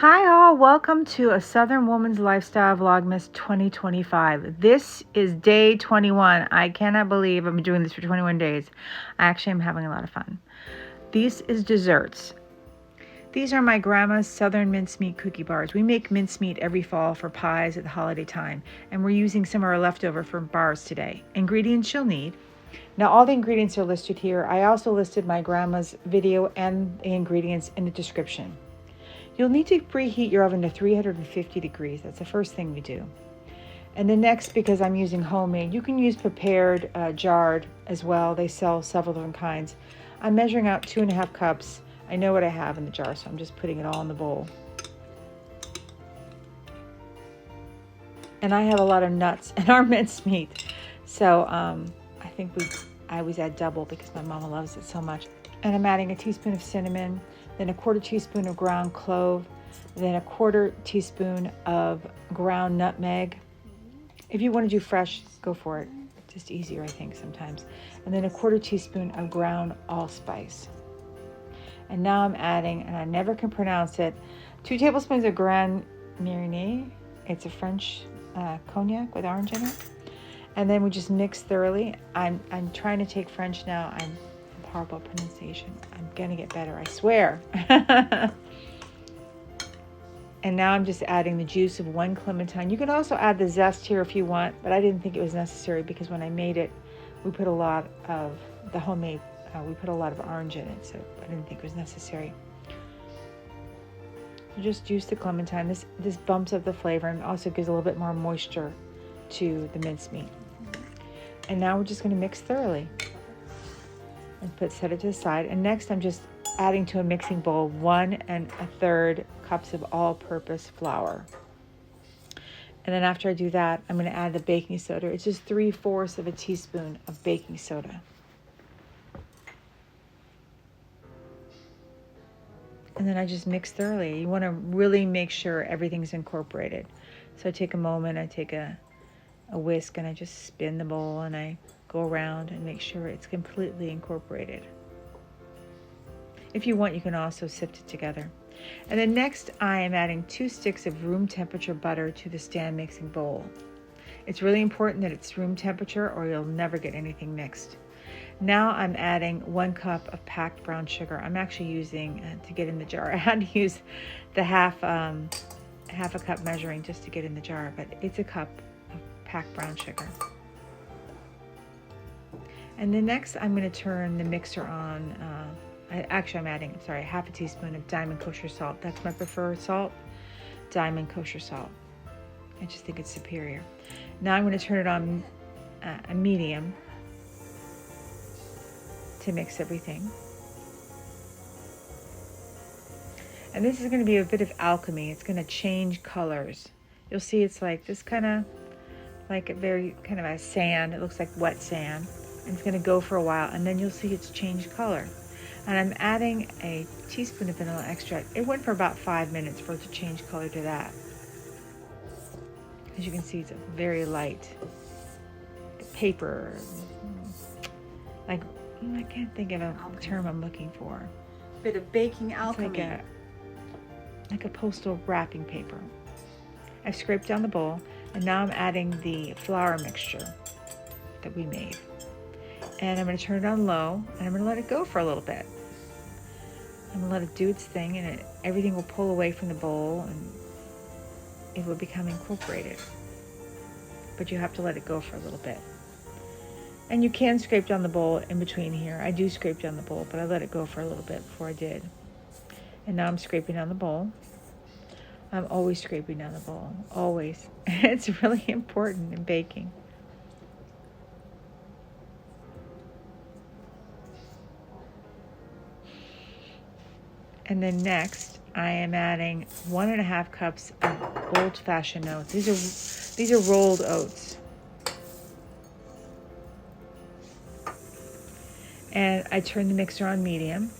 Hi all, welcome to a Southern Woman's Lifestyle Vlogmas 2025. This is day 21. I cannot believe I've been doing this for 21 days. I actually am having a lot of fun. These is desserts. These are my grandma's Southern mincemeat cookie bars. We make mincemeat every fall for pies at the holiday time, and we're using some of our leftover for bars today. Ingredients you'll need. Now all the ingredients are listed here. I also listed my grandma's video and the ingredients in the description. You'll need to preheat your oven to 350 degrees. That's the first thing we do. And then next, because I'm using homemade, you can use prepared, jarred as well. They sell several different kinds. I'm measuring out 2.5 cups. I know what I have in the jar, so I'm just putting it all in the bowl. And I have a lot of nuts in our mincemeat. So I think I always add double because my mama loves it so much. And I'm adding a teaspoon of cinnamon, then a 1/4 teaspoon of ground clove, then a 1/4 teaspoon of ground nutmeg. If you want to do fresh, go for it. It's just easier, I think, sometimes. And then a 1/4 teaspoon of ground allspice. And now I'm adding, and I never can pronounce it, 2 tablespoons of Grand Marnier. It's a French cognac with orange in it. And then we just mix thoroughly. I'm trying to take French now. I'm horrible pronunciation. I'm gonna get better, I swear. And now I'm just adding the juice of 1 clementine. You can also add the zest here if you want, but I didn't think it was necessary because when I made it, we put a lot of the homemade, we put a lot of orange in it, so I didn't think it was necessary. So just juice the clementine. This bumps up the flavor and also gives a little bit more moisture to the mincemeat. And now we're just gonna mix thoroughly. And set it to the side. And next I'm just adding to a mixing bowl 1 1/3 cups of all-purpose flour. And then after I do that, I'm going to add the baking soda. It's just 3/4 of a teaspoon of baking soda. And then I just mix thoroughly. You want to really make sure everything's incorporated. So I take a moment, I take a whisk, and I just spin the bowl, and I go around and make sure it's completely incorporated. If you want, you can also sift it together. And then next, I am adding 2 sticks of room temperature butter to the stand mixing bowl. It's really important that it's room temperature or you'll never get anything mixed. Now I'm adding 1 cup of packed brown sugar. I'm actually using, to get in the jar, I had to use the half a cup measuring just to get in the jar, but it's a cup of packed brown sugar. And then next, I'm going to turn the mixer on. I'm adding, 1/2 teaspoon of diamond kosher salt. That's my preferred salt, diamond kosher salt. I just think it's superior. Now I'm going to turn it on a medium to mix everything. And this is going to be a bit of alchemy. It's going to change colors. You'll see it's like this kind of like a very kind of a sand. It looks like wet sand. And it's going to go for a while, and then you'll see it's changed color. And I'm adding a teaspoon of vanilla extract. It went for about 5 minutes for it to change color to that. As you can see, it's a very light paper. Like, I can't think of a term I'm looking for. Bit of baking alchemy. Like a postal wrapping paper. I've scraped down the bowl, and now I'm adding the flour mixture that we made. And I'm going to turn it on low, and I'm going to let it go for a little bit. I'm going to let it do its thing, and everything will pull away from the bowl, and it will become incorporated. But you have to let it go for a little bit. And you can scrape down the bowl in between here. I do scrape down the bowl, but I let it go for a little bit before I did. And now I'm scraping down the bowl. I'm always scraping down the bowl, always. It's really important in baking. And then next, I am adding 1.5 cups of old-fashioned oats. These are rolled oats. And I turn the mixer on medium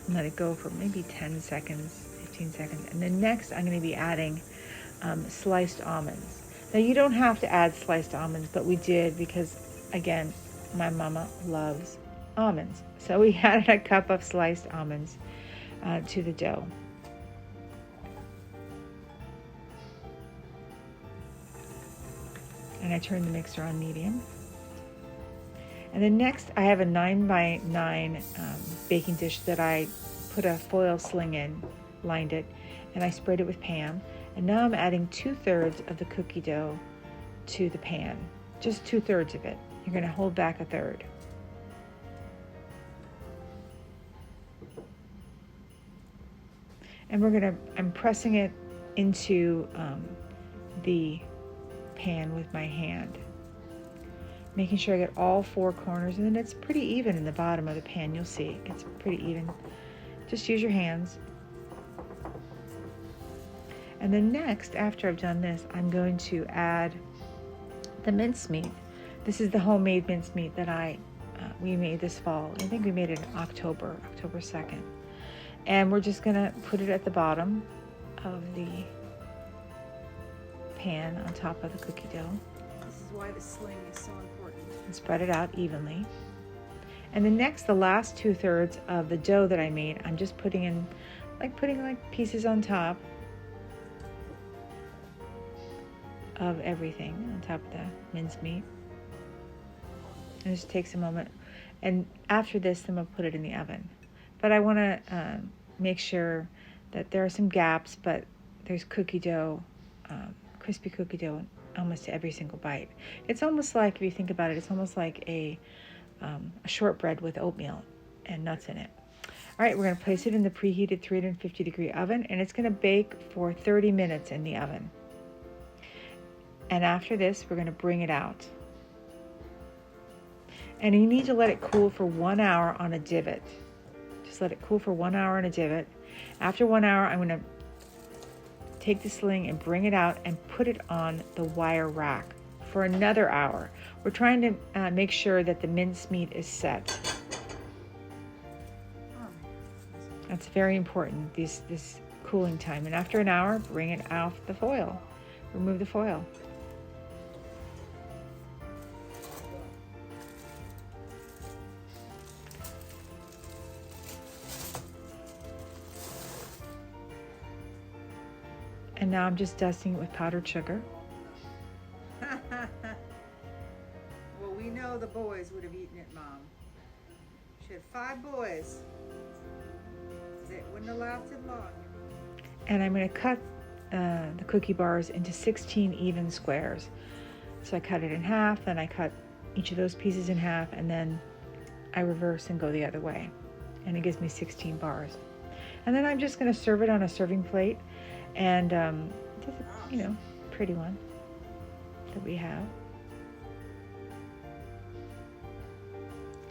and let it go for maybe 10 seconds, 15 seconds. And then next, I'm going to be adding sliced almonds. Now, you don't have to add sliced almonds, but we did because, again, my mama loves almonds. So we added a cup of sliced almonds to the dough. And I turn the mixer on medium. And then next I have a 9x9 baking dish that I put a foil sling in, lined it, and I sprayed it with Pam. And now I'm adding 2/3 of the cookie dough to the pan, just 2/3 of it. You're going to hold back 1/3. And I'm pressing it into the pan with my hand, making sure I get all 4 corners, and then it's pretty even in the bottom of the pan. You'll see it's pretty even. Just use your hands. And then next, after I've done this, I'm going to add the mincemeat. This is the homemade mincemeat that we made this fall. I think we made it in October 2nd. And we're just gonna put it at the bottom of the pan on top of the cookie dough. This is why the sling is so important. And spread it out evenly. And then next, the last 2/3 of the dough that I made, I'm just putting pieces on top of everything, on top of the mincemeat. And it just takes a moment. And after this, then we'll put it in the oven. But I want to make sure that there are some gaps, but there's cookie dough, crispy cookie dough, almost to every single bite. It's almost like, if you think about it, it's almost like a shortbread with oatmeal and nuts in it. All right, we're going to place it in the preheated 350-degree oven, and it's going to bake for 30 minutes in the oven. And after this, we're going to bring it out. And you need to let it cool for 1 hour on a divot. Just let it cool for 1 hour on a divot. After 1 hour, I'm going to take the sling and bring it out and put it on the wire rack for another hour. We're trying to make sure that the mincemeat is set. That's very important, this cooling time. And after an hour, bring it off the foil. Remove the foil. And now I'm just dusting it with powdered sugar. Well, we know the boys would have eaten it, Mom. She had 5 boys. It wouldn't have lasted long. And I'm going to cut the cookie bars into 16 even squares. So I cut it in half, then I cut each of those pieces in half, and then I reverse and go the other way. And it gives me 16 bars. And then I'm just going to serve it on a serving plate. And just a, pretty one that we have.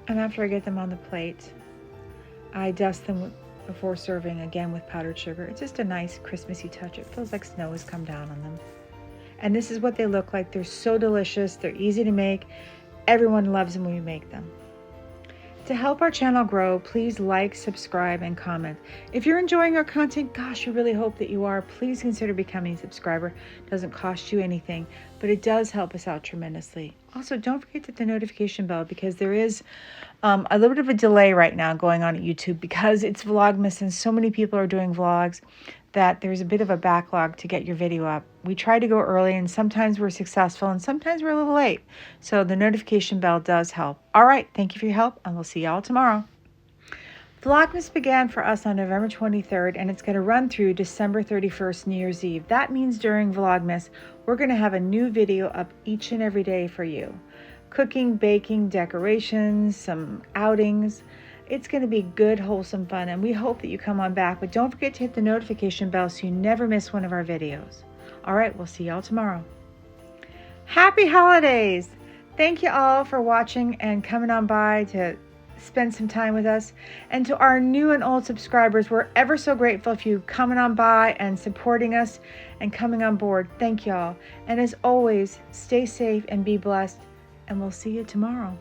And after I get them on the plate, I dust them before serving again with powdered sugar. It's just a nice Christmassy touch. It feels like snow has come down on them. And this is what they look like. They're so delicious. They're easy to make. Everyone loves them when we make them. To help our channel grow, please like, subscribe, and comment. If you're enjoying our content, gosh, we really hope that you are. Please consider becoming a subscriber. It doesn't cost you anything, but it does help us out tremendously. Also, don't forget to hit the notification bell, because there is a little bit of a delay right now going on at YouTube because it's Vlogmas and so many people are doing vlogs that there's a bit of a backlog to get your video up. We try to go early, and sometimes we're successful and sometimes we're a little late. So the notification bell does help. All right, thank you for your help, and we'll see y'all tomorrow. Vlogmas began for us on November 23rd, and it's going to run through December 31st, New Year's Eve. That means during Vlogmas, we're going to have a new video up each and every day for you. Cooking, baking, decorations, some outings. It's going to be good, wholesome fun, and we hope that you come on back. But don't forget to hit the notification bell so you never miss one of our videos. All right, we'll see y'all tomorrow. Happy holidays! Thank you all for watching and coming on by to spend some time with us. And to our new and old subscribers, we're ever so grateful for you coming on by and supporting us and coming on board. Thank y'all. And as always, stay safe and be blessed, and we'll see you tomorrow.